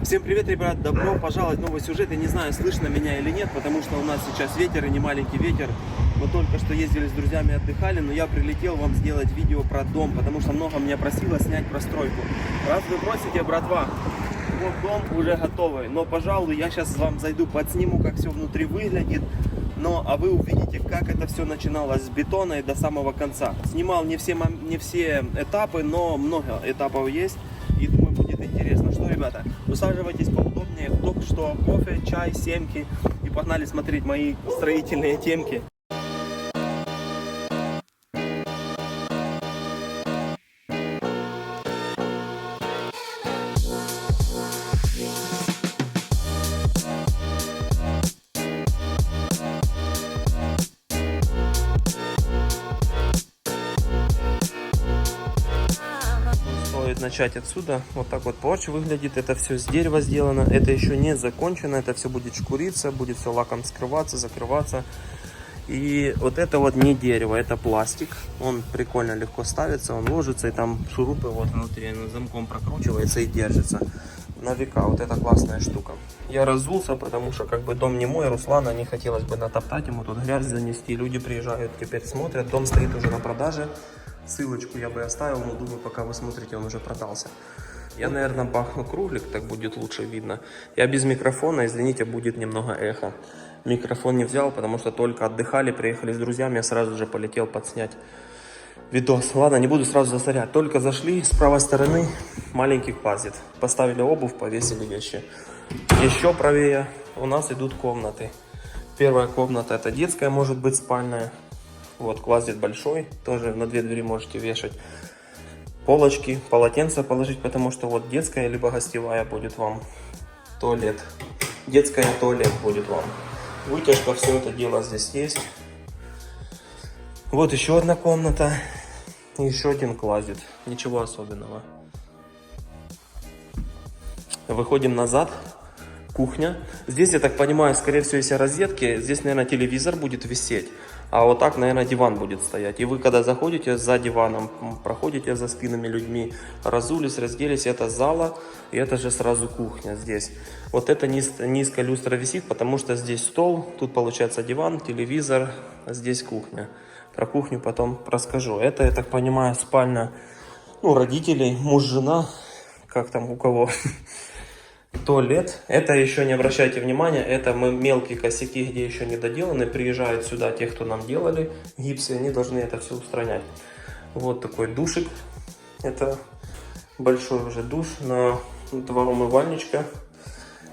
Всем привет, ребят! Добро пожаловать в новый сюжет. Я не знаю, слышно меня или нет, потому что у нас сейчас ветер и не маленький ветер. Мы только что ездили с друзьями, отдыхали, но я прилетел вам сделать видео про дом, потому что много меня просило снять про стройку. Раз вы просите, братва, вот дом уже готовый, но, пожалуй, я сейчас вам зайду, подсниму, как все внутри выглядит. А вы увидите, как это все начиналось с бетона и до самого конца. Снимал не все этапы, но много этапов есть. И думаю, будет интересно. Что, ребята, усаживайтесь поудобнее. Только что кофе, чай, семки. И погнали смотреть мои строительные темки. Стоит начать отсюда. Вот так вот порч выглядит. Это все с дерева сделано. Это еще не закончено. Это все будет шкуриться, будет все лаком скрываться, закрываться. И вот это вот не дерево, это пластик. Он прикольно легко ставится, он ложится, и там шурупы вот внутри, он замком прокручивается и держится на века. Вот это классная штука. Я разулся, потому что как бы дом не мой, Руслана, не хотелось бы натоптать ему тут грязь занести. Люди приезжают, теперь смотрят, дом стоит уже на продаже. Ссылочку я бы оставил, но думаю, пока вы смотрите, он уже продался. Я, наверное, бахну круглик, так будет лучше видно. Я без микрофона, извините, будет немного эхо. Микрофон не взял, потому что только отдыхали, приехали с друзьями, я сразу же полетел подснять видос. Ладно, не буду сразу засорять. Только зашли, с правой стороны маленький клозет. Поставили обувь, повесили вещи. Еще правее у нас идут комнаты. Первая комната это детская, может быть спальная. Вот клозет большой, тоже на 2 двери можете вешать. Полочки, полотенца положить, потому что вот детская либо гостевая будет вам туалет. Детская туалет будет вам. Вытяжка, все это дело здесь есть. Вот еще одна комната. Еще один клозет. Ничего особенного. Выходим назад. Кухня. Здесь, я так понимаю, скорее всего, если розетки, здесь, наверное, телевизор будет висеть. А вот так, наверное, диван будет стоять. И вы, когда заходите за диваном, проходите за спинами людьми, разулись, разделись, это зала, и это же сразу кухня здесь. Вот это низко люстра висит, потому что здесь стол, тут получается диван, телевизор, а здесь кухня. Про кухню потом расскажу. Это, я так понимаю, спальня, родителей, муж, жена, как там у кого. Туалет. Это еще не обращайте внимания, это мы мелкие косяки, где еще не доделаны, приезжают сюда те, кто нам делали гипсы, они должны это все устранять. Вот такой душик, это большой уже душ на 2 умывальничка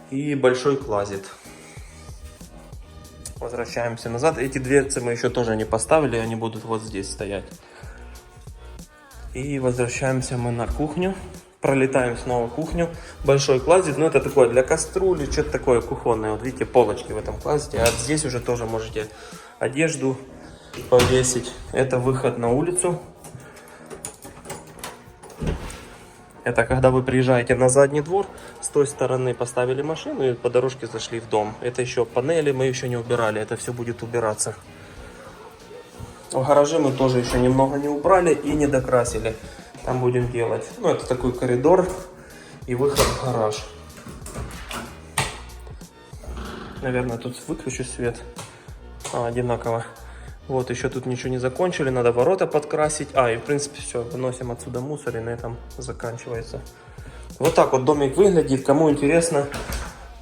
и большой клозет. Возвращаемся назад, эти дверцы мы еще тоже не поставили, они будут вот здесь стоять. И возвращаемся мы на кухню. Пролетаем снова кухню. Большой клозет, но это такое для кастрюли, что-то такое кухонное. Вот видите, полочки в этом клозете. А здесь уже тоже можете одежду повесить. Это выход на улицу. Это когда вы приезжаете на задний двор, с той стороны поставили машину и по дорожке зашли в дом. Это еще панели, мы еще не убирали, это все будет убираться. В гараже мы тоже еще немного не убрали и не докрасили. Там будем делать. Это такой коридор и выход в гараж. Наверное, тут выключу свет. Одинаково. Вот, еще тут ничего не закончили. Надо ворота подкрасить. И в принципе все. Выносим отсюда мусор и на этом заканчивается. Вот так вот домик выглядит. Кому интересно,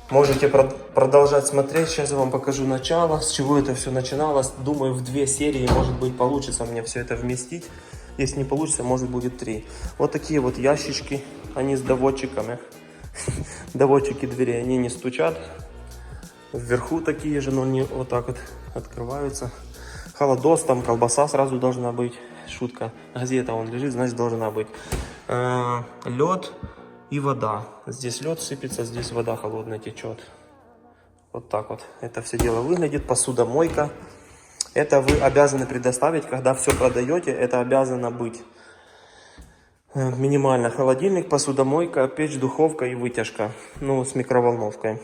можете продолжать смотреть. Сейчас я вам покажу начало, с чего это все начиналось. Думаю, в 2 серии, может быть, получится мне все это вместить. Если не получится, может будет 3. Вот такие вот ящички, они с доводчиками. Доводчики дверей, они не стучат. Вверху такие же, но не вот так вот открываются. Холодос, там колбаса сразу должна быть. Шутка. Газета вон лежит, значит должна быть. Лед и вода. Здесь лед сыпется, здесь вода холодная течет. Вот так вот это все дело выглядит. Посудомойка. Это вы обязаны предоставить, когда все продаете, это обязано быть. Минимально холодильник, посудомойка, печь, духовка и вытяжка. С микроволновкой.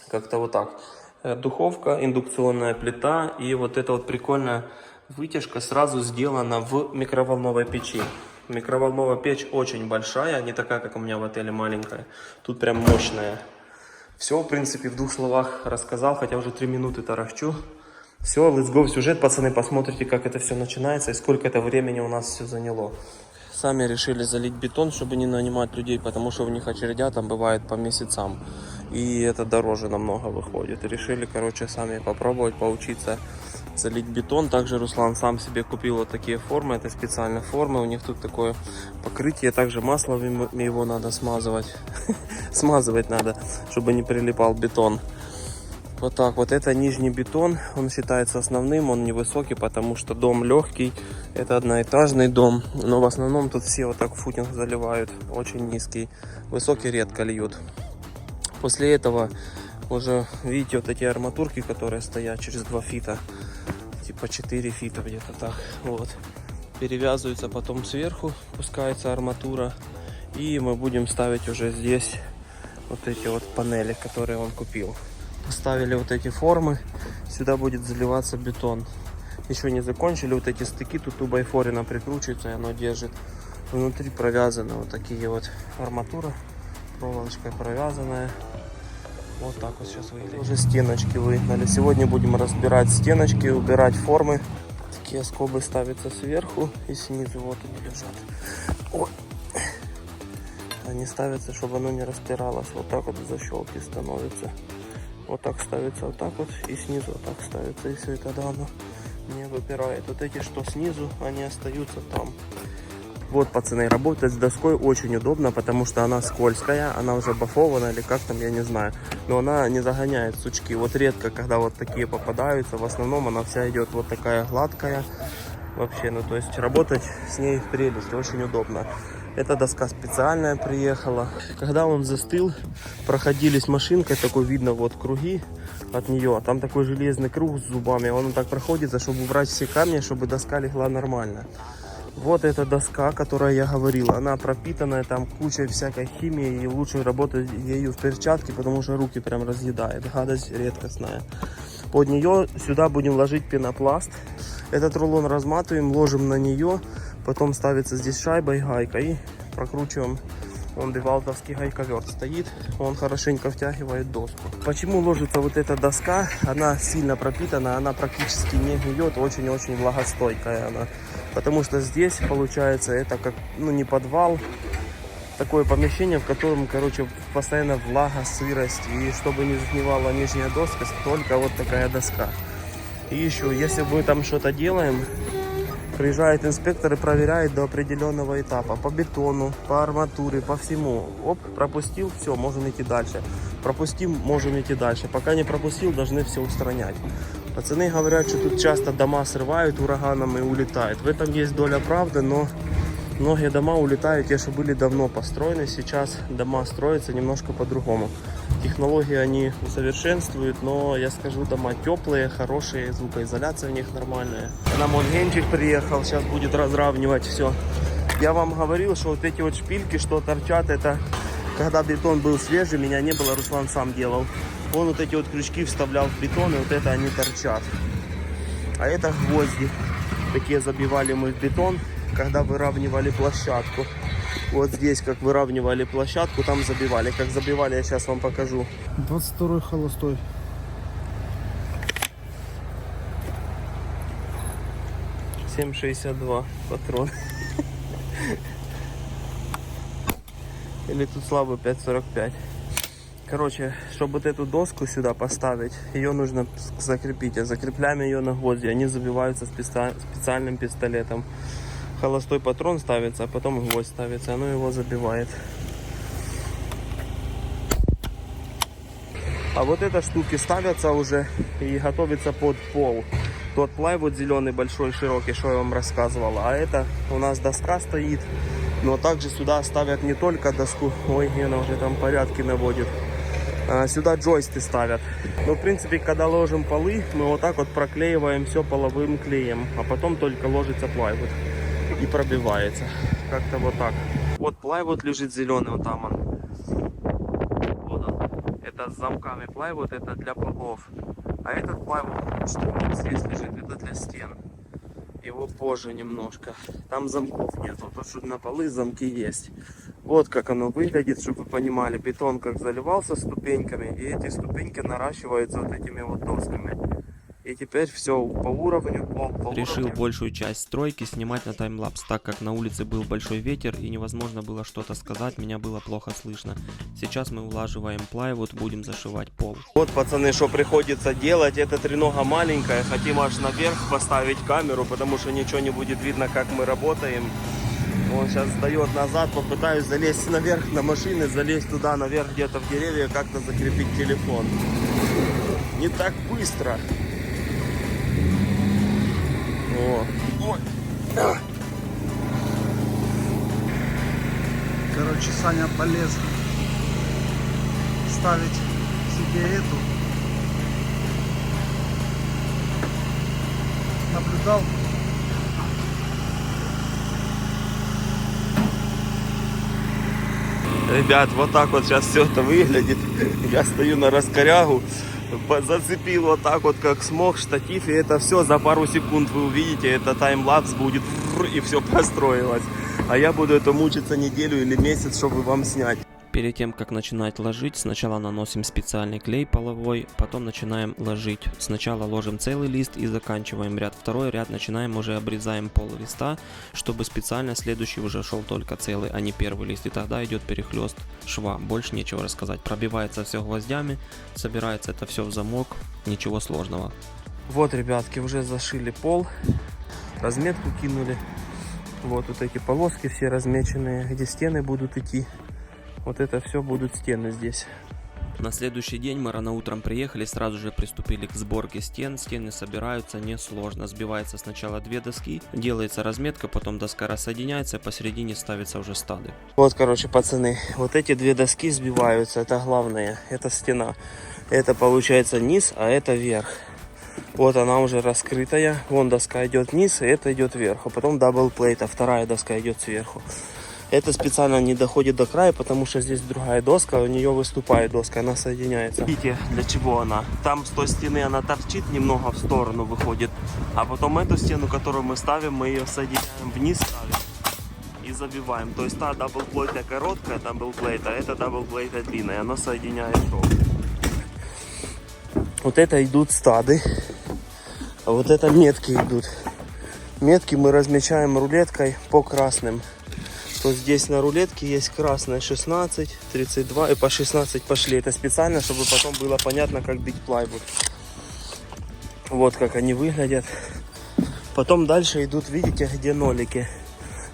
Как-то вот так. Духовка, индукционная плита и вот эта вот прикольная вытяжка сразу сделана в микроволновой печи. Микроволновая печь очень большая, не такая, как у меня в отеле, маленькая. Тут прям мощная. Все, в принципе, в 2 словах рассказал, хотя уже 3 минуты тарахчу. Все, let's go в сюжет, пацаны, посмотрите, как это все начинается и сколько это времени у нас все заняло. Сами решили залить бетон, чтобы не нанимать людей, потому что у них очередя там бывает по месяцам. И это дороже намного выходит. И решили, короче, сами попробовать, поучиться залить бетон. Также Руслан сам себе купил вот такие формы, это специальные формы. У них тут такое покрытие, также маслом его надо смазывать. Смазывать надо, чтобы не прилипал бетон. Вот так вот, это нижний бетон, он считается основным, он невысокий, потому что дом легкий, это одноэтажный дом, но в основном тут все вот так футинг заливают, очень низкий, высокий редко льют. После этого уже видите вот эти арматурки, которые стоят через 2 фита, типа 4 фита где-то так, вот, перевязываются потом сверху, пускается арматура, и мы будем ставить уже здесь вот эти вот панели, которые он купил. Поставили вот эти формы, сюда будет заливаться бетон. Еще не закончили вот эти стыки, тут у байфорина прикручивается и оно держит. Внутри провязаны вот такие вот арматура, проволочкой провязанная. Вот так вот сейчас выглядит. Уже стеночки выгнали. Сегодня будем разбирать стеночки, убирать формы. Такие скобы ставятся сверху и снизу, вот они лежат. Ой. Они ставятся, чтобы оно не распиралось. Вот так вот защелки становятся. Вот так ставится, вот так вот, и снизу вот так ставится, и все, и тогда оно не выпирает. Вот эти, что снизу, они остаются там. Вот, пацаны, работать с доской очень удобно, потому что она скользкая, она уже бафована, или как там, я не знаю. Но она не загоняет сучки. Вот редко, когда вот такие попадаются, в основном она вся идет вот такая гладкая. Вообще, ну то есть работать с ней прелесть, очень удобно. Эта доска специальная приехала. Когда он застыл, проходились машинкой, такой видно вот круги от нее. Там такой железный круг с зубами. Он так проходится, чтобы убрать все камни, чтобы доска легла нормально. Вот эта доска, о которой я говорил. Она пропитанная там кучей всякой химии. И лучше работать ею в перчатке, потому что руки прям разъедает. Гадость редкостная. Под нее сюда будем ложить пенопласт. Этот рулон разматываем, ложим на нее. Потом ставится здесь шайба и гайка. И прокручиваем. Он девалтовский гайковерт стоит. Он хорошенько втягивает доску. Почему ложится вот эта доска? Она сильно пропитана. Она практически не гниет. Очень-очень влагостойкая она. Потому что здесь получается это как, ну, не подвал. Такое помещение, в котором, короче, постоянно влага, сырость. И чтобы не сгнивала нижняя доска, только вот такая доска. И еще, если мы там что-то делаем, приезжает инспектор и проверяет до определенного этапа. По бетону, по арматуре, по всему. Оп, пропустил, все, можем идти дальше. Пропустим, можем идти дальше. Пока не пропустил, должны все устранять. Пацаны говорят, что тут часто дома срывают ураганом и улетают. В этом есть доля правды, но многие дома улетают, те, что были давно построены. Сейчас дома строятся немножко по-другому. Технологии они усовершенствуют, но я скажу, дома теплые, хорошие, звукоизоляция в них нормальная. Нам он генчик приехал, сейчас будет разравнивать все. Я вам говорил, что вот эти вот шпильки, что торчат, это когда бетон был свежий, меня не было, Руслан сам делал. Он вот эти вот крючки вставлял в бетон, и вот это они торчат. А это гвозди. Такие забивали мы в бетон, когда выравнивали площадку. Вот здесь, как выравнивали площадку, там забивали. Как забивали, я сейчас вам покажу. 22-й холостой. .762 патрон. Или тут слабый 5.45. Короче, чтобы вот эту доску сюда поставить, ее нужно закрепить. А закрепляем ее на гвозди. Они забиваются специальным пистолетом. Холостой патрон ставится, а потом гвоздь ставится. Оно его забивает. А вот эти штуки ставятся уже и готовятся под пол. Тот плайвуд зеленый, большой, широкий, что я вам рассказывал. А это у нас доска стоит. Но также сюда ставят не только доску. Ой, Гена уже там порядки наводит. Сюда джойсты ставят. Но в принципе, когда ложим полы, мы вот так вот проклеиваем все половым клеем. А потом только ложится плайвуд. И пробивается. Как-то вот так. Вот плайвуд лежит зеленый, вот там он. Вот он. Это с замками плайвуд, это для полов. А этот плайвуд, что здесь лежит, это для стен. его позже немножко. Там замков нету, то что на полы замки есть. Вот как оно выглядит, чтобы вы понимали. Бетон как заливался ступеньками, и эти ступеньки наращиваются вот этими вот досками. И теперь все по уровню, пол по Решил уровню. большую часть стройки снимать на таймлапс, так как на улице был большой ветер и невозможно было что-то сказать, меня было плохо слышно. Сейчас мы улаживаем плайвуд, будем зашивать пол. Вот, пацаны, что приходится делать. Это тренога маленькая. Хотим аж наверх поставить камеру, потому что ничего не будет видно, как мы работаем. Он сейчас сдает назад, попытаюсь залезть наверх на машины, залезть туда наверх где-то в деревья, как-то закрепить телефон. Не так быстро. О. Ой. Короче, Саня полез ставить себе эту. Наблюдал. Ребят, вот так вот сейчас все это выглядит. Я стою на раскорягу, зацепил вот так вот как смог штатив, и это все за пару секунд вы увидите, это таймлапс будет, и все построилось. А я буду это мучиться неделю или месяц, чтобы вам снять. Перед тем, как начинать ложить, сначала наносим специальный клей половой, потом начинаем ложить. Сначала ложим целый лист и заканчиваем ряд. Второй ряд начинаем, уже обрезаем пол листа, чтобы специально следующий уже шел только целый, а не первый лист. И тогда идет перехлест шва. Больше нечего рассказать. Пробивается все гвоздями, собирается это все в замок, ничего сложного. Вот, ребятки, уже зашили пол, разметку кинули. Вот эти полоски все размеченные, где стены будут идти. Вот это все будут стены здесь. На следующий день мы рано утром приехали, сразу же приступили к сборке стен. Стены собираются несложно. Сбивается сначала 2 доски, делается разметка, потом доска рассоединяется, посередине ставится уже стады. Вот, короче, пацаны, вот эти 2 доски сбиваются, это главное, это стена. Это получается низ, а это верх. Вот она уже раскрытая, вон доска идет вниз, и это идет вверх. А потом дабл плейт, а вторая доска идет сверху. Это специально не доходит до края, потому что здесь другая доска, у нее выступает доска, она соединяется. Видите, для чего она? Там с той стены она торчит, немного в сторону выходит. А потом эту стену, которую мы ставим, мы ее соединяем вниз, ставим и забиваем. То есть та даблплейта короткая, даблплейта, а это даблплейта длинная, она соединяет шов. Вот это идут стады, а вот это метки идут. Метки мы размечаем рулеткой по красным. То здесь на рулетке есть красная 16, 32 и по 16 пошли. Это специально, чтобы потом было понятно, как бить плайвуд. Вот как они выглядят. Потом дальше идут, видите, где нолики.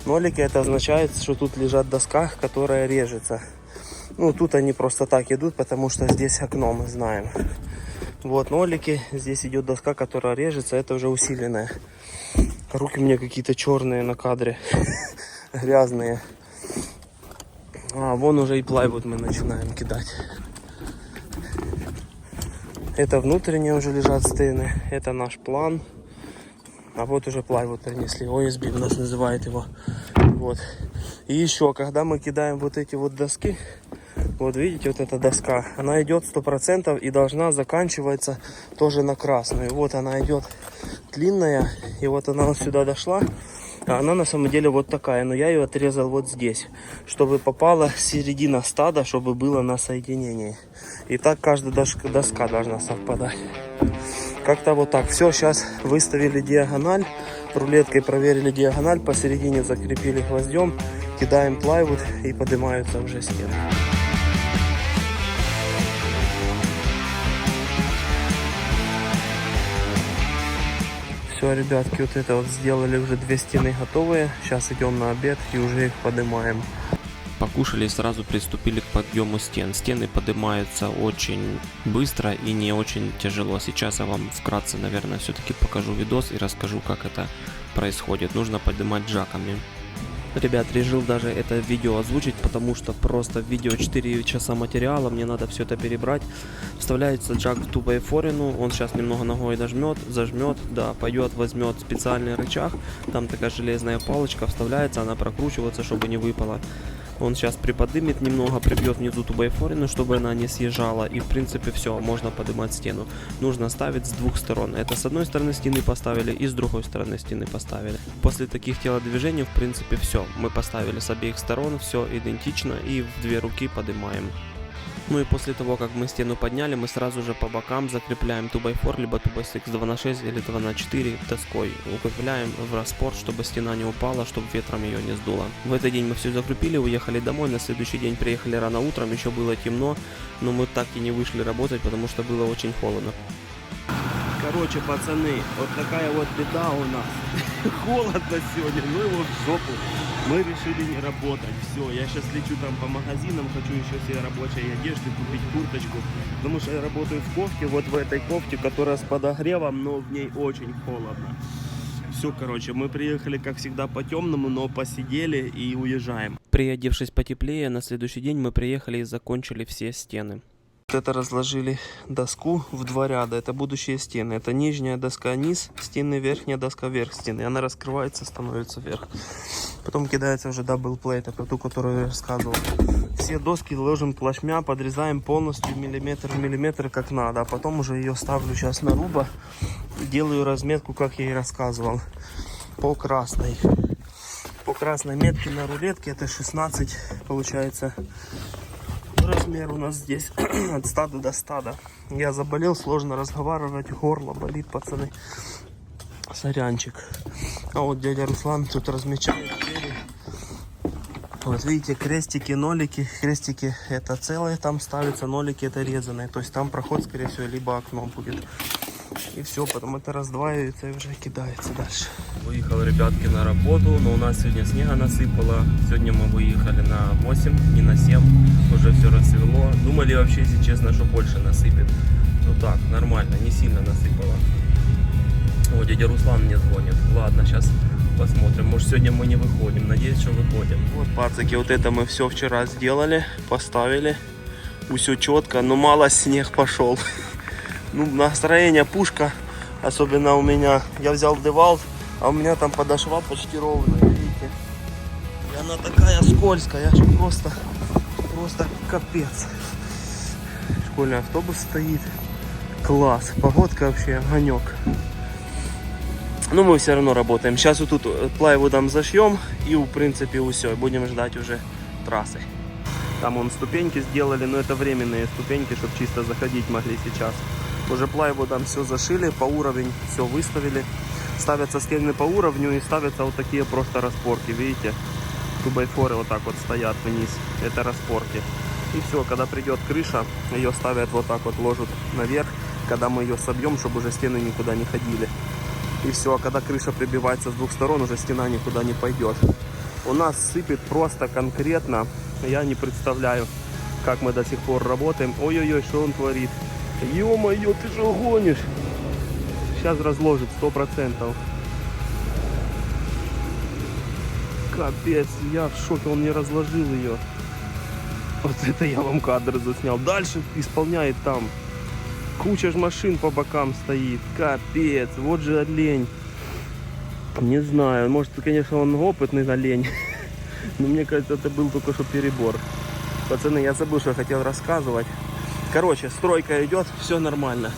Нолики это означает, что тут лежат доска, которая режется. Ну тут они просто так идут, потому что здесь окно, мы знаем. Вот нолики, здесь идет доска, которая режется, это уже усиленная. Руки у меня какие-то черные на кадре. Грязные. А вон уже и плайвуд мы начинаем кидать. Это внутренние уже лежат стены. Это наш план. А вот уже плайвуд принесли. OSB у нас называет его. Вот. И еще, когда мы кидаем вот эти вот доски, вот видите, вот эта доска, она идет 100% и должна заканчиваться тоже на красную. Вот она идет длинная, и вот она вот сюда дошла. А она на самом деле вот такая, но я ее отрезал вот здесь, чтобы попала середина стада, чтобы было на соединении. И так каждая доска должна совпадать. Как-то вот так. Все, сейчас выставили диагональ, рулеткой проверили диагональ, посередине закрепили гвоздем, кидаем плайвуд и поднимаются уже стены. Все, ребятки, вот это вот сделали, уже 2 стены готовые. Сейчас идем на обед и уже их поднимаем. Покушали и сразу приступили к подъему стен. Стены поднимаются очень быстро и не очень тяжело. Сейчас я вам вкратце, наверное, все-таки покажу видос и расскажу, как это происходит. Нужно поднимать джаками. Ребят, решил даже это видео озвучить, потому что просто в видео 4 часа материала, мне надо все это перебрать. Вставляется джак в ту вейфорину, он сейчас немного ногой нажмет, зажмет, да, пойдет, возьмет специальный рычаг, там такая железная палочка вставляется, она прокручивается, чтобы не выпала. Он сейчас приподнимет немного, прибьет внизу тубофорину, чтобы она не съезжала. И в принципе все, можно поднимать стену. Нужно ставить с двух сторон. Это с одной стороны стены поставили и с другой стороны стены поставили. После таких телодвижений в принципе все. Мы поставили с обеих сторон, все идентично и в две руки поднимаем. Ну и после того, как мы стену подняли, мы сразу же по бокам закрепляем тубофор, либо тубостикс 2х6 или 2х4 доской. Укрепляем в распор, чтобы стена не упала, чтобы ветром ее не сдуло. В этот день мы все закрепили, уехали домой. На следующий день приехали рано утром, еще было темно, но мы так и не вышли работать, потому что было очень холодно. Короче, пацаны, вот такая вот беда у нас. Холодно сегодня, ну его в жопу. Мы решили не работать. Все, я сейчас лечу там по магазинам, хочу еще себе рабочей одежды, купить курточку. Потому что я работаю в кофте, вот в этой кофте, которая с подогревом, но в ней очень холодно. Все, короче, мы приехали, как всегда, по темному, но посидели и уезжаем. Приодевшись потеплее, на следующий день мы приехали и закончили все стены. Это разложили доску в два ряда. Это будущие стены. Это нижняя доска низ стены, верхняя доска верх стены. Она раскрывается, становится вверх. Потом кидается уже дабл плейт, это ту, которую я рассказывал. Все доски ложим плашмя, подрезаем полностью миллиметр в миллиметр, как надо. А потом уже ее ставлю сейчас на руба. Делаю разметку, как я и рассказывал. По красной. По красной метке на рулетке это 16, получается. Размер у нас здесь от стада до стада. Я заболел, сложно разговаривать, горло болит, пацаны. Сорянчик. А вот дядя Руслан тут размечает двери. Вот видите, крестики, нолики. Крестики это целые там ставятся, нолики это резаные. То есть там проход, скорее всего, либо окно будет. И все, потом это раздваивается и уже кидается дальше. Выехал, ребятки, на работу, но у нас сегодня снега насыпало. Сегодня мы выехали на 8, не на 7. Уже все рассвело. Думали вообще, если честно, что больше насыпет. Ну так, нормально, не сильно насыпало. Вот дядя Руслан мне звонит. Ладно, сейчас посмотрим. Может, сегодня мы не выходим. Надеюсь, что выходим. Вот, пацаки, вот это мы все вчера сделали, поставили. Все четко, но мало снег пошел. Ну, настроение пушка, особенно у меня. Я взял девал, а у меня там подошва почти ровная, видите. И она такая скользкая, аж просто капец. Школьный автобус стоит. Класс, погодка вообще огонек. Но мы все равно работаем. Сейчас вот тут плайвудом зашьем и в принципе все, будем ждать уже трассы. Там вон ступеньки сделали, но это временные ступеньки, чтобы чисто заходить могли сейчас. Уже плайвудом все зашили, по уровень все выставили. Ставятся стены по уровню и ставятся вот такие просто распорки, видите? Тубайфоры вот так вот стоят вниз, это распорки. И все, когда придет крыша, ее ставят вот так вот, ложат наверх, когда мы ее собьем, чтобы уже стены никуда не ходили. И все, а когда крыша прибивается с двух сторон, уже стена никуда не пойдет. У нас сыпет просто конкретно, я не представляю, как мы до сих пор работаем. Ой-ой-ой, что он творит. Ё-моё, ты же гонишь. Сейчас разложит 100%. Капец, я в шоке, он не разложил ее. Вот это я вам кадр заснял. Дальше исполняет там. Куча ж машин по бокам стоит. Капец, вот же олень. Не знаю, может, конечно, он опытный олень. Но мне кажется, это был только что перебор. Пацаны, я забыл, что я хотел рассказывать. Короче, стройка идет, все нормально.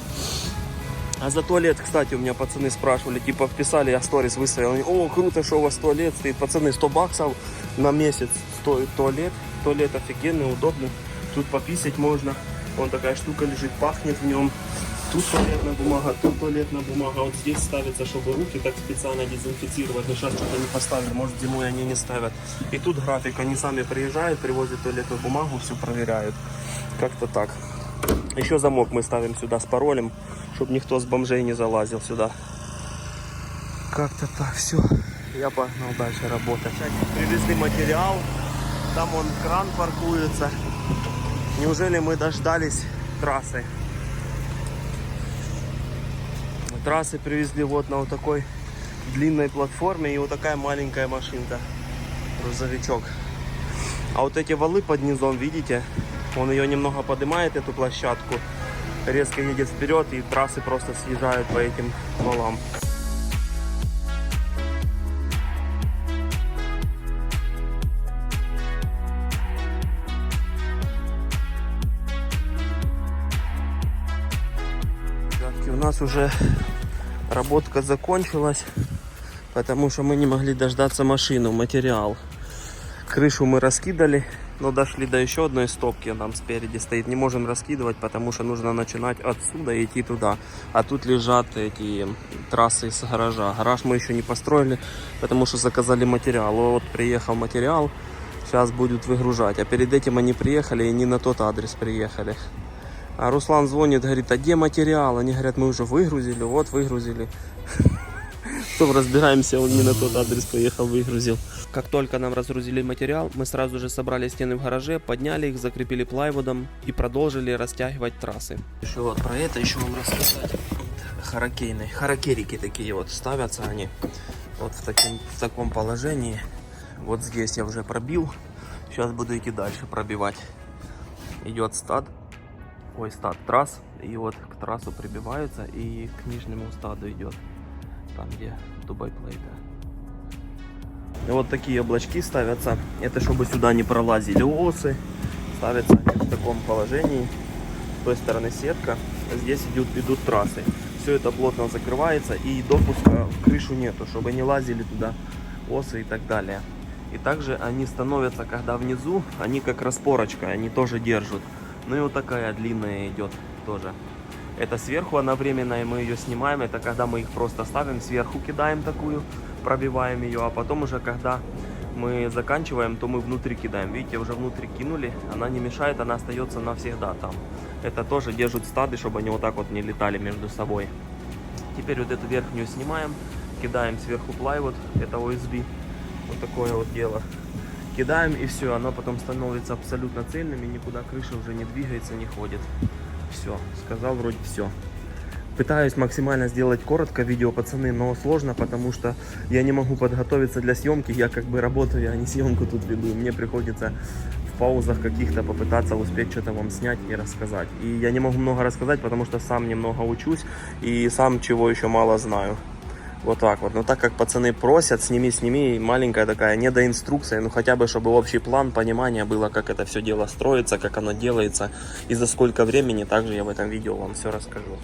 А за туалет, кстати, у меня пацаны спрашивали, типа вписали, я сторис выставил. Они, о, круто, что у вас туалет стоит. Пацаны, 100 баксов на месяц стоит туалет. Туалет офигенный, удобный. Тут пописать можно. Вон такая штука лежит, пахнет в нем. Тут туалетная бумага, тут туалетная бумага. Вот здесь ставится, чтобы руки так специально дезинфицировать. Но сейчас что-то не поставили, может зимой они не ставят. И тут график, они сами приезжают, привозят туалетную бумагу, все проверяют. Как-то так. Еще замок мы ставим сюда с паролем, чтобы никто с бомжей не залазил сюда. Как-то так, все. Я погнал дальше работать. Привезли материал. Там вон кран паркуется. Неужели мы дождались трассы? Трассы привезли вот на вот такой длинной платформе и вот такая маленькая машинка. Грузовичок. А вот эти валы под низом, видите? Он ее немного поднимает, эту площадку. Резко едет вперед и трассы просто съезжают по этим валам. у нас уже работка закончилась, потому что мы не могли дождаться машину, материал. Крышу мы раскидали, но дошли до еще одной стопки, там спереди стоит. Не можем раскидывать, потому что нужно начинать отсюда и идти туда. А тут лежат эти трассы с гаража. Гараж мы еще не построили, потому что заказали материал. Вот приехал материал, сейчас будут выгружать. А перед этим они приехали и не на тот адрес приехали. А Руслан звонит, говорит, а где материал? Они говорят, мы уже выгрузили, вот выгрузили. Потом разбираемся, он не на тот адрес поехал, выгрузил. Как только нам разгрузили материал, мы сразу же собрали стены в гараже, подняли их, закрепили плайвудом и продолжили растягивать трассы. Еще вот про это еще вам рассказать. Харакерики такие вот ставятся они вот в таком положении. Вот здесь я уже пробил, сейчас буду идти дальше пробивать. Идет стад трасс, и вот к трассу прибивается и к нижнему стаду идет, там где дубайплейта. И вот такие облачки ставятся, это чтобы сюда не пролазили осы, ставятся они в таком положении. С той стороны сетка, а здесь идут трассы. Все это плотно закрывается и допуска в крышу нету, чтобы не лазили туда осы и так далее. И также они становятся, когда внизу, они как распорочка, они тоже держат. Ну и вот такая длинная идет тоже. Это сверху она временная, мы ее снимаем. Это когда мы их просто ставим, сверху кидаем такую, пробиваем ее. А потом уже когда мы заканчиваем, то мы внутри кидаем. Видите, уже внутри кинули, она не мешает, она остается навсегда там. Это тоже держат стады, чтобы они вот так вот не летали между собой. Теперь вот эту верхнюю снимаем, кидаем сверху плайвуд, это OSB. Вот такое вот дело. Кидаем и все, оно потом становится абсолютно цельным и никуда крыша уже не двигается, не ходит. Все, сказал вроде все. Пытаюсь максимально сделать коротко видео, пацаны, но сложно, потому что я не могу подготовиться для съемки. Я как бы работаю, а не съемку тут веду. Мне приходится в паузах каких-то попытаться успеть что-то вам снять и рассказать. И я не могу много рассказать, потому что сам немного учусь и сам чего еще мало знаю. Вот так вот. Но так как пацаны просят, сними, маленькая такая недоинструкция, ну хотя бы, чтобы общий план, понимание было, как это все дело строится, как оно делается и за сколько времени, также я в этом видео вам все расскажу.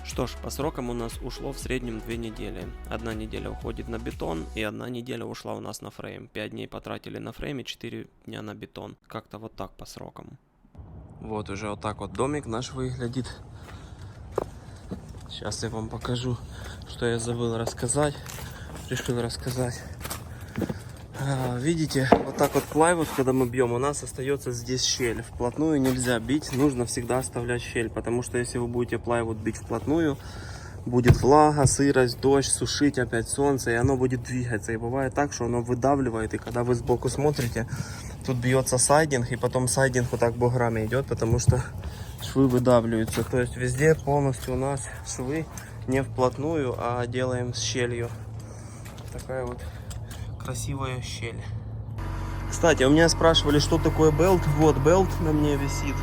Что ж, по срокам у нас ушло в среднем 2 недели. 1 неделя уходит на бетон и 1 неделя ушла у нас на фрейм. 5 дней потратили на фрейм и 4 дня на бетон. Как-то вот так по срокам. Вот уже вот так вот домик наш выглядит. Сейчас я вам покажу, что я забыл рассказать. Решил рассказать. Видите, вот так вот плайвуд, когда мы бьем, у нас остается здесь щель. Вплотную нельзя бить, нужно всегда оставлять щель. Потому что если вы будете плайвуд бить вплотную, будет влага, сырость, дождь, сушить опять солнце, и оно будет двигаться. И бывает так, что оно выдавливает, и когда вы сбоку смотрите, тут бьется сайдинг, и потом сайдинг вот так буграми идет, потому что швы выдавливаются. То есть везде полностью у нас швы не вплотную, а делаем с щелью. Такая вот красивая щель. Кстати, у меня спрашивали, что такое белт. Вот белт на мне висит.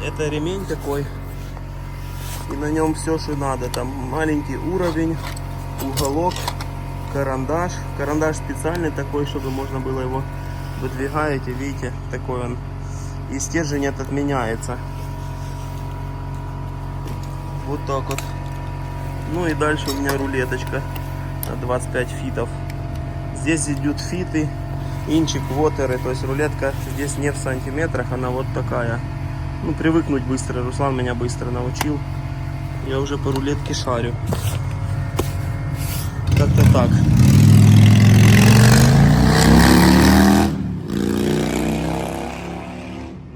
Это ремень такой. И на нем все, что надо. Там маленький уровень, уголок, карандаш. Карандаш специальный такой, чтобы можно было его выдвигаете, видите, такой он. И стержень этот меняется. Вот так вот. Ну и дальше у меня рулеточка на 25 фитов. Здесь идут фиты, инчик, вотеры. То есть рулетка здесь не в сантиметрах, она вот такая. Ну, привыкнуть быстро. Руслан меня быстро научил. Я уже по рулетке шарю. Как-то так.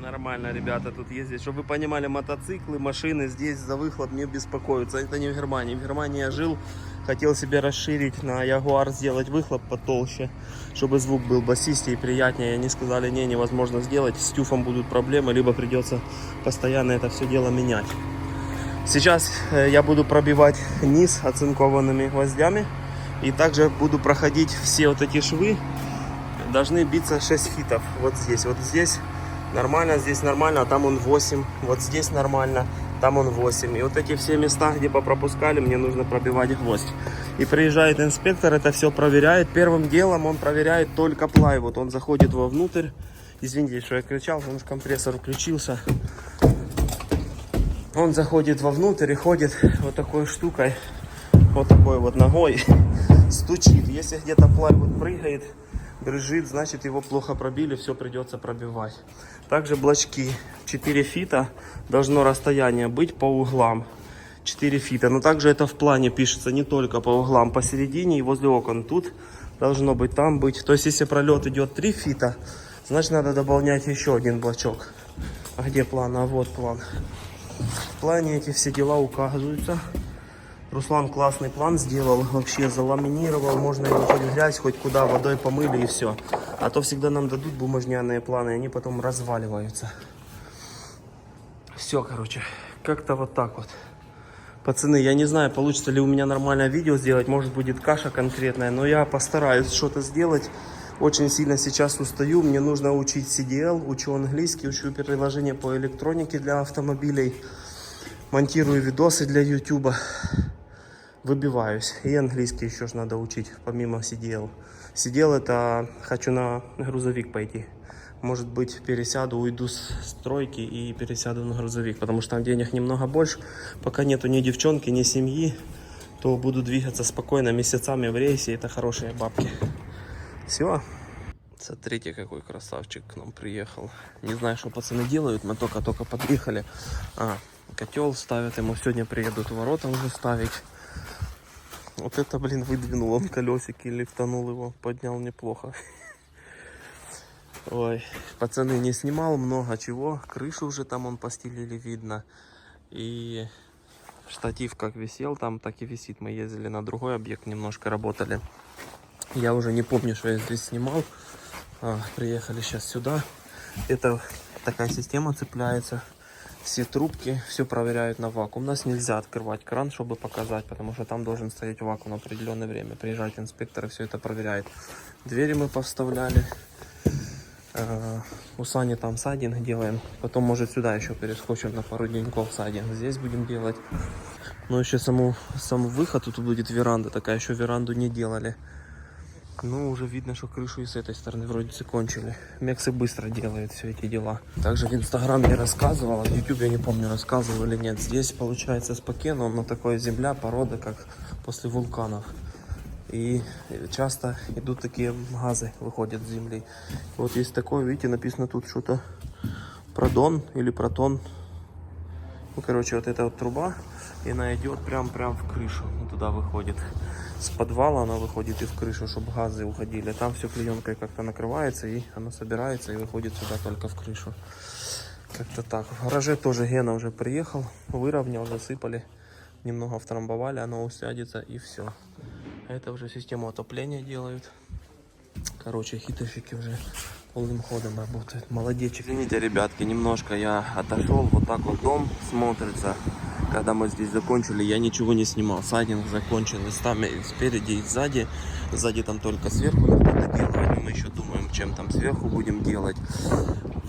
Нормально, ребята, тут ездить. Чтобы вы понимали, мотоциклы, машины здесь за выхлоп не беспокоятся. Это не в Германии. В Германии я жил, хотел себе расширить на Ягуар, сделать выхлоп потолще, чтобы звук был басистее и приятнее. Они сказали, не, невозможно сделать, с тюфом будут проблемы, либо придется постоянно это все дело менять. Сейчас я буду пробивать низ оцинкованными гвоздями. И также буду проходить все вот эти швы. Должны биться 6 фитов. Вот здесь нормально, а там он 8. Вот здесь нормально, там он 8. И вот эти все места, где попропускали, мне нужно пробивать гвоздь. И приезжает инспектор, это все проверяет. Первым делом он проверяет только плайвуд. Он заходит вовнутрь. Извините, что я кричал, потому что компрессор включился. Он заходит вовнутрь и ходит вот такой штукой, вот такой вот ногой, стучит. Если где-то плайвуд прыгает, брызжит, значит его плохо пробили, все придется пробивать. Также блочки 4 фита должно расстояние быть по углам. 4 фита. Но также это в плане пишется не только по углам, посередине и возле окон. Тут должно быть, там быть. То есть если пролет идет 3 фита, значит надо дополнять еще один блочок. А где план? А вот план. В плане эти все дела указываются. Руслан классный план сделал, вообще заламинировал, можно его хоть в грязь, хоть куда, водой помыли и все. А то всегда нам дадут бумажняные планы, и они потом разваливаются. Все, короче, как-то вот так вот. Пацаны, я не знаю, получится ли у меня нормальное видео сделать, может будет каша конкретная, но я постараюсь что-то сделать. Очень сильно сейчас устаю, мне нужно учить CDL, учу английский, учу приложение по электронике для автомобилей, монтирую видосы для YouTube. Выбиваюсь. И английский еще ж надо учить, помимо CDL. CDL это хочу на грузовик пойти. Может быть, пересяду, уйду с стройки и пересяду на грузовик, потому что там денег немного больше. Пока нету ни девчонки, ни семьи, то буду двигаться спокойно месяцами в рейсе. Это хорошие бабки. Все. Смотрите, какой красавчик к нам приехал. Не знаю, что пацаны делают, мы только подъехали. Котел ставят, ему сегодня приедут ворота уже ставить. Вот это, блин, выдвинул он колесики, лифтанул его, поднял неплохо. Ой, пацаны, не снимал много чего, крышу уже там он постелили, видно. И штатив как висел там, так и висит. Мы ездили на другой объект, немножко работали. Я уже не помню, что я здесь снимал. Приехали сейчас сюда. Это такая система цепляется. Все трубки, все проверяют на вакуум. У нас нельзя открывать кран, чтобы показать, потому что там должен стоять вакуум на определенное время. Приезжает инспектор и все это проверяет. Двери мы поставляли. У Сани там сайдинг делаем. Потом, может, сюда еще перескочим на пару деньков сайдинг. Здесь будем делать. Но еще саму выход, тут будет веранда такая. Еще веранду не делали. Ну, уже видно, что крышу и с этой стороны вроде закончили. Мексы быстро делают все эти дела. Также в Инстаграме я рассказывал, а в YouTube я не помню, рассказывал или нет. Здесь получается спокойно, он на такой земля, порода, как после вулканов. И часто идут такие газы, выходят с земли. Вот есть такое, видите, написано тут что-то продон или протон. Ну, короче, вот эта вот труба, и она идет прям в крышу, туда выходит. С подвала она выходит и в крышу, чтобы газы уходили. Там все клеенкой как-то накрывается, и оно собирается и выходит сюда только в крышу. Как-то так. В гараже тоже Гена уже приехал, выровнял, засыпали, немного втрамбовали, оно усядется и все. Это уже систему отопления делают. Короче, хитрщики уже полным ходом работают. Молодечек. Извините, ребятки, немножко я отошел. Вот так вот дом смотрится. Когда мы здесь закончили, я ничего не снимал. Сайдинг закончен местами и спереди, и сзади. Сзади там только сверху надо доделывать. Мы еще думаем, чем там сверху будем делать.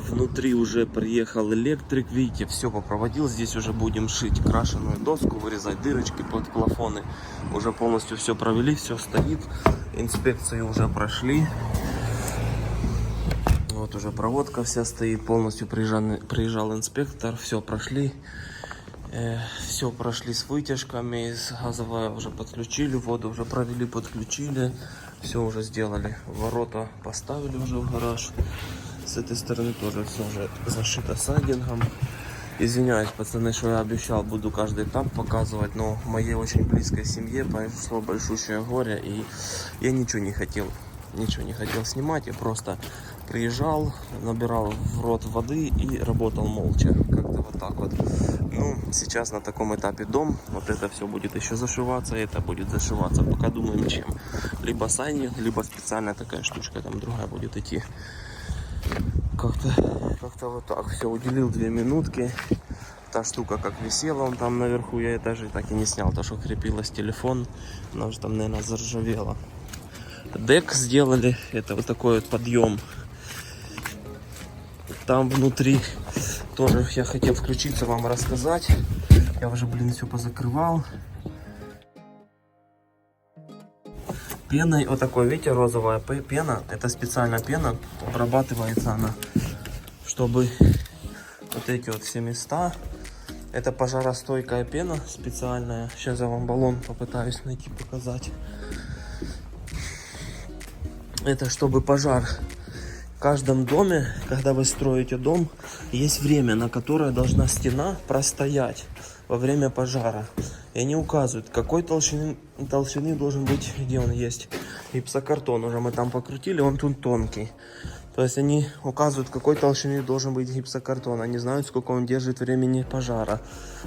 Внутри уже приехал электрик. Видите, все попроводил. Здесь уже будем шить крашеную доску, вырезать дырочки под плафоны. Уже полностью все провели, все стоит. Инспекции уже прошли. Вот уже проводка вся стоит. Полностью приезжал инспектор. Все прошли. Все прошли с вытяжками, с газовой уже подключили, воду уже провели, подключили, все уже сделали, ворота поставили уже в гараж, с этой стороны тоже все уже зашито сайдингом. Извиняюсь, пацаны, что я обещал, буду каждый этап показывать, но в моей очень близкой семье произошло большущее горе, и я ничего не хотел снимать, я просто приезжал, набирал в рот воды и работал молча, как-то вот так вот. Ну, сейчас на таком этапе дом, вот это все будет еще зашиваться, это будет зашиваться, пока думаем чем. Либо сайдинг, либо специальная такая штучка, там другая будет идти. Как-то вот так, все, уделил 2 минутки. Та штука как висела, он там наверху, я даже так и не снял, то что крепилась телефон, она уже там, наверное, заржавела. Дек сделали, это вот такой вот подъем. Там внутри тоже я хотел включиться, вам рассказать. Я уже, блин, все позакрывал. Пеной, вот такой, видите, розовая пена. Это специальная пена, обрабатывается она, чтобы вот эти вот все места Это пожаростойкая пена специальная. Сейчас я вам баллон попытаюсь найти, показать. Это чтобы пожар. В каждом доме, когда вы строите дом, есть время, на которое должна стена простоять во время пожара. И они указывают, какой толщины должен быть, где он есть. Гипсокартон уже мы там покрутили, он тут тонкий. То есть они указывают, какой толщины должен быть гипсокартон. Они знают, сколько он держит времени пожара.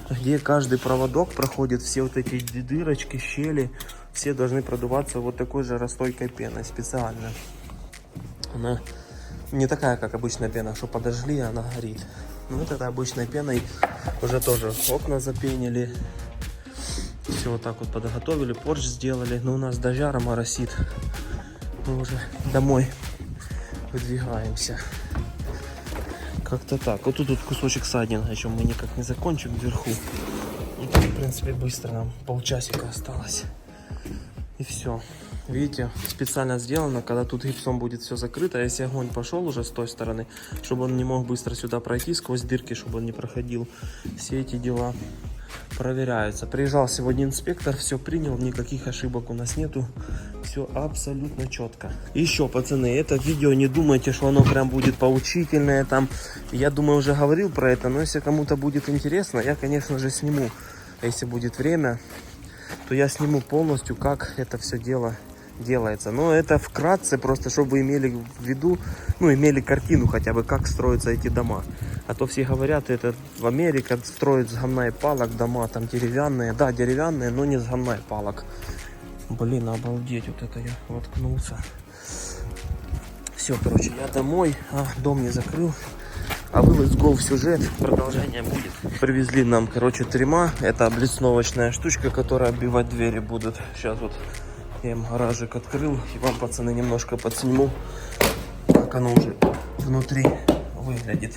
Где каждый проводок проходит, все вот эти дырочки, щели, все должны продуваться вот такой же расстойкой пеной специально. Она не такая, как обычная пена, что подожгли, она горит. Ну вот это обычной пеной уже тоже окна запенили. Все вот так вот подготовили, порч сделали. Но у нас до жара моросит. Мы уже домой выдвигаемся. Как-то так. Вот тут кусочек садин, о чем мы никак не закончим вверху. И тут, в принципе, быстро нам полчасика осталось. И все. Видите, специально сделано, когда тут гипсом будет все закрыто. А если огонь пошел уже с той стороны, чтобы он не мог быстро сюда пройти сквозь дырки, чтобы он не проходил. Все эти дела проверяются. Приезжал сегодня инспектор, все принял, никаких ошибок у нас нету. Все абсолютно четко. Еще, пацаны, это видео, не думайте, что оно прям будет поучительное. Там, я думаю, уже говорил про это, но если кому-то будет интересно, я, конечно же, сниму. Если будет время, то я сниму полностью, как это все дело делается. Но это вкратце, просто чтобы вы имели в виду, ну, имели картину хотя бы, как строятся эти дома. А то все говорят, это в Америке строят с гамна и палок дома, там деревянные. Да, деревянные, но не с гамна и палок. Блин, обалдеть, вот это я воткнулся. Все, короче, я домой, дом не закрыл. А вы let's go в сюжет, продолжение будет. Привезли нам, короче, трема. Это облицовочная штучка, которая оббивать двери будут. Сейчас вот я им гаражик открыл, и вам, пацаны, немножко подсниму, как оно уже внутри выглядит.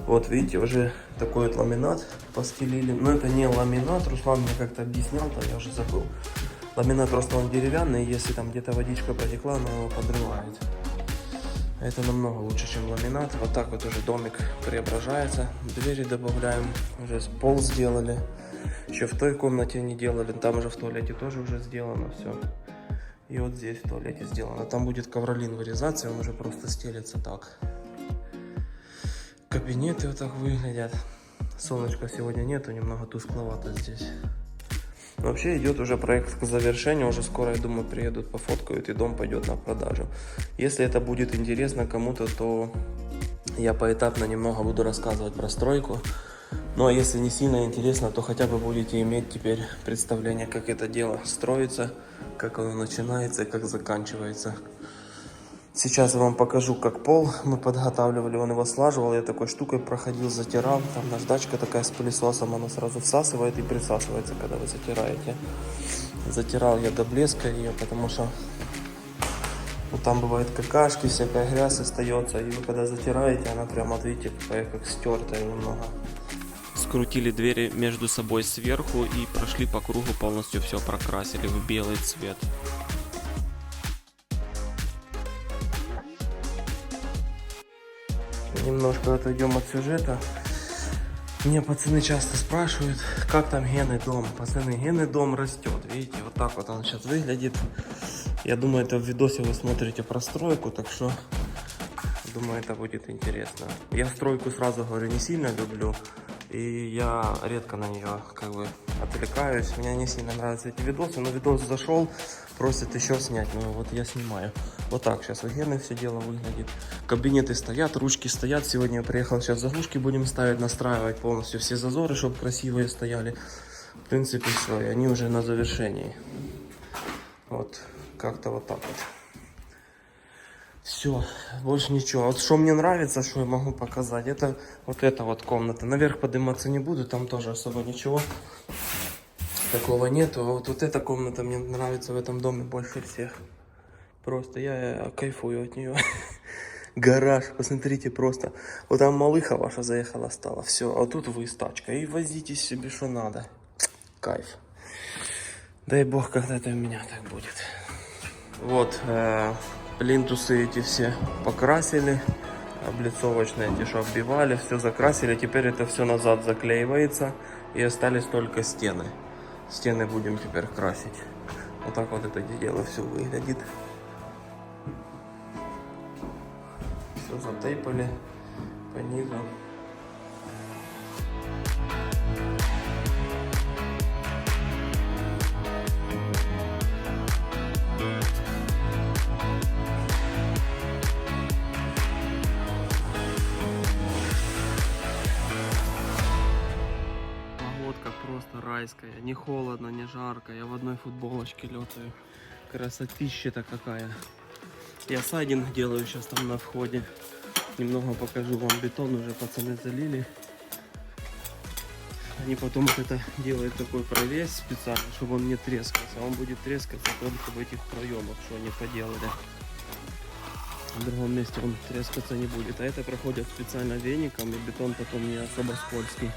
Вот видите, уже такой вот ламинат постелили. Но это не ламинат, Руслан мне как-то объяснял, то я уже забыл. Ламинат просто он деревянный, если там где-то водичка потекла, она его подрывает. Это намного лучше, чем ламинат. Вот так вот уже домик преображается. Двери добавляем, уже пол сделали. Еще в той комнате не делали, там уже в туалете тоже уже сделано все. И вот здесь в туалете сделано. Там будет ковролин вырезаться, он уже просто стелится так. Кабинеты вот так выглядят. Солнышка сегодня нету, немного тускловато здесь. Но вообще идет уже проект к завершению, уже скоро, я думаю, приедут, пофоткают, и дом пойдет на продажу. Если это будет интересно кому-то, то я поэтапно немного буду рассказывать про стройку. Ну а если не сильно интересно, то хотя бы будете иметь теперь представление, как это дело строится, как оно начинается и как заканчивается. Сейчас я вам покажу, как пол мы подготавливали, он его слаживал, я такой штукой проходил, затирал. Там наждачка такая с пылесосом, она сразу всасывает и присасывается, когда вы затираете. Затирал я до блеска ее, потому что ну, там бывают какашки, всякая грязь остается, и вы когда затираете, она прям, вот видите, такая как стертая немного. Скрутили двери между собой сверху и прошли по кругу, полностью все прокрасили в белый цвет. Немножко отойдем от сюжета. Мне пацаны часто спрашивают, как там генный дом. Пацаны, генный дом растет. Видите, вот так вот он сейчас выглядит. Я думаю, это в видосе вы смотрите про стройку, так что думаю, это будет интересно. Я стройку, сразу говорю, не сильно люблю. И я редко на нее как бы отвлекаюсь. Мне не сильно нравятся эти видосы, но видос зашел, просят еще снять. Ну вот я снимаю. Вот так сейчас у Гены все дело выглядит. Кабинеты стоят, ручки стоят. Сегодня я приехал, сейчас заглушки будем ставить, настраивать полностью все зазоры, чтобы красивые стояли. В принципе все, и они уже на завершении. Вот, как-то вот так вот. Все, больше ничего. Вот что мне нравится, что я могу показать, это вот эта вот комната. Наверх подниматься не буду, там тоже особо ничего такого нету. А вот эта комната мне нравится в этом доме больше всех. Просто я кайфую от нее. Гараж, посмотрите просто. Вот там малыха ваша заехала, стала. Все, а тут вы с тачкой. И возитесь себе, что надо. Кайф. Дай бог, когда-то у меня так будет. Вот, плинтусы эти все покрасили. облицовочные, те, что оббивали, все закрасили. Теперь это все назад заклеивается. И остались только стены. Стены будем теперь красить. Вот так вот это дело все выглядит. Все затейпали по низу. Погодка просто райская, не холодно, не жарко, я в одной футболочке летаю. Красотища-то какая. Я сайдинг делаю сейчас там на входе. Немного покажу вам бетон, уже пацаны залили. Они потом вот это делают такой провес специально, чтобы он не трескался. Он будет трескаться только в этих проемах, что они поделали. В другом месте он трескаться не будет. А это проходит специально веником, и бетон потом не особо скользкий.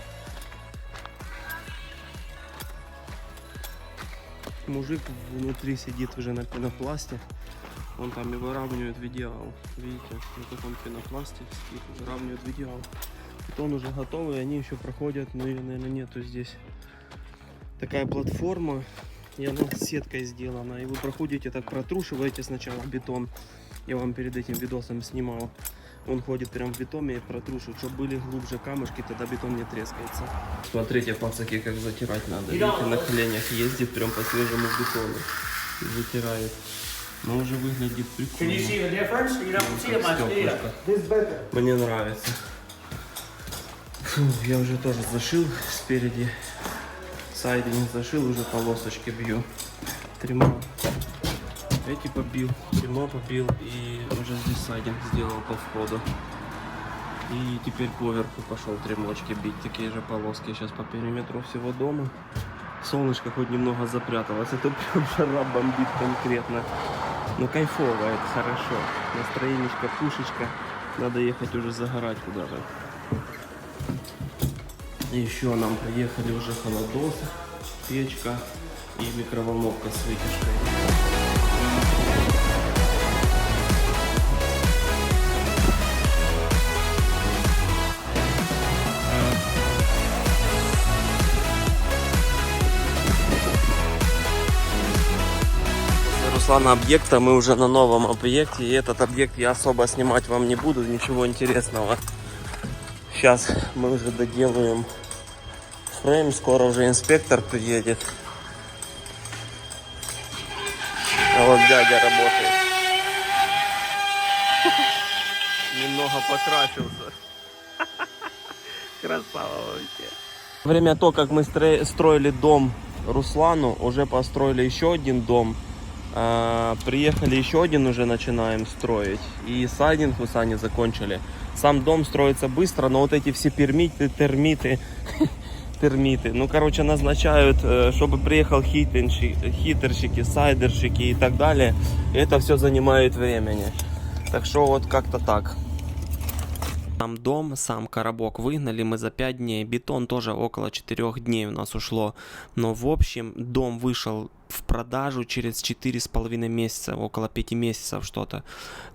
Мужик внутри сидит уже на пенопласте. Он там и выравнивает в идеал. Видите, на таком пенопласте сидит, выравнивает в идеал. Бетон уже готовый, они еще проходят, но ее, наверное, нету здесь. Такая платформа, и она с сеткой сделана. И вы проходите, так протрушиваете сначала бетон. Я вам перед этим видосом снимал. Он ходит прям в бетоне и протрушивает, чтобы были глубже камушки, тогда бетон не трескается. Смотрите, пацаки, как затирать надо. Видите, на коленях ездит прям по свежему бетону и затирает. Но уже выглядит прикольно. Мне нравится. Фу, я уже тоже зашил спереди. Сайдинг зашил, уже полосочки бью. Трима. Эти побил, трима побил и уже здесь сайдинг сделал по входу. И теперь поверху пошел тримочки бить. Такие же полоски сейчас по периметру всего дома. Солнышко хоть немного запряталось. Это прям жара бомбит конкретно. Но кайфово, это хорошо. Настроенечко, пушечка. Надо ехать уже загорать куда-то. Еще нам приехали уже холодос, печка и микроволновка с вытяжкой. Руслана объекта, мы уже на новом объекте, и этот объект я особо снимать вам не буду, ничего интересного. Сейчас мы уже доделаем фрейм, скоро уже инспектор приедет. А вот дядя работает. Немного покрасился. Красава вообще. Во время того, как мы строили дом Руслану, уже построили еще один дом. Приехали еще один, уже начинаем строить. И сайдинг мы с Аней закончили. Сам дом строится быстро, но вот эти все термиты, ну, короче, назначают, чтобы приехал хитерщики, сайдерщики и так далее. Это все занимает времени. Так что вот как-то так. Сам дом, сам коробок выгнали мы за 5 дней. Бетон тоже около 4 дней у нас ушло. Но в общем дом вышел в продажу через 4,5 месяца, около 5 месяцев что-то.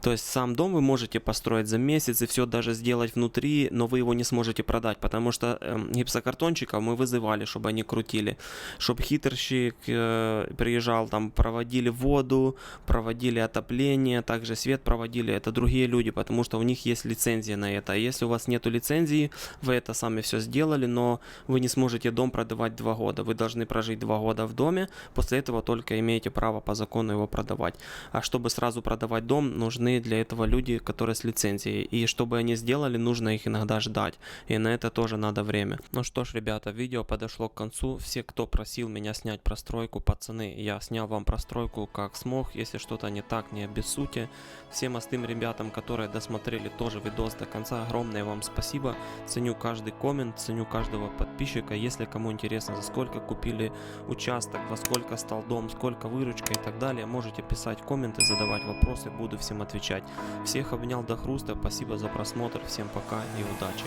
То есть сам дом вы можете построить за месяц и все даже сделать внутри, но вы его не сможете продать, потому что гипсокартончиков мы вызывали, чтобы они крутили, чтобы хитерщик приезжал, там проводили воду, проводили отопление, также свет проводили, это другие люди, потому что у них есть лицензия на это. А если у вас нету лицензии, вы это сами все сделали, но вы не сможете дом продавать 2 года. Вы должны прожить 2 года в доме, после этого только имеете право по закону его продавать. А чтобы сразу продавать дом, нужны для этого люди, которые с лицензией. И чтобы они сделали, нужно их иногда ждать. И на это тоже надо время. Ну что ж, ребята, видео подошло к концу. Все, кто просил меня снять простройку, пацаны, я снял вам простройку как смог. Если что-то не так, не обессудьте. Всем остальным ребятам, которые досмотрели тоже видос до конца, огромное вам спасибо. Ценю каждый коммент, ценю каждого подписчика. Если кому интересно, за сколько купили участок, во сколько стал дом, сколько выручка и так далее, можете писать комменты, задавать вопросы, буду всем отвечать. Всех обнял до хруста, спасибо за просмотр, всем пока и удачи.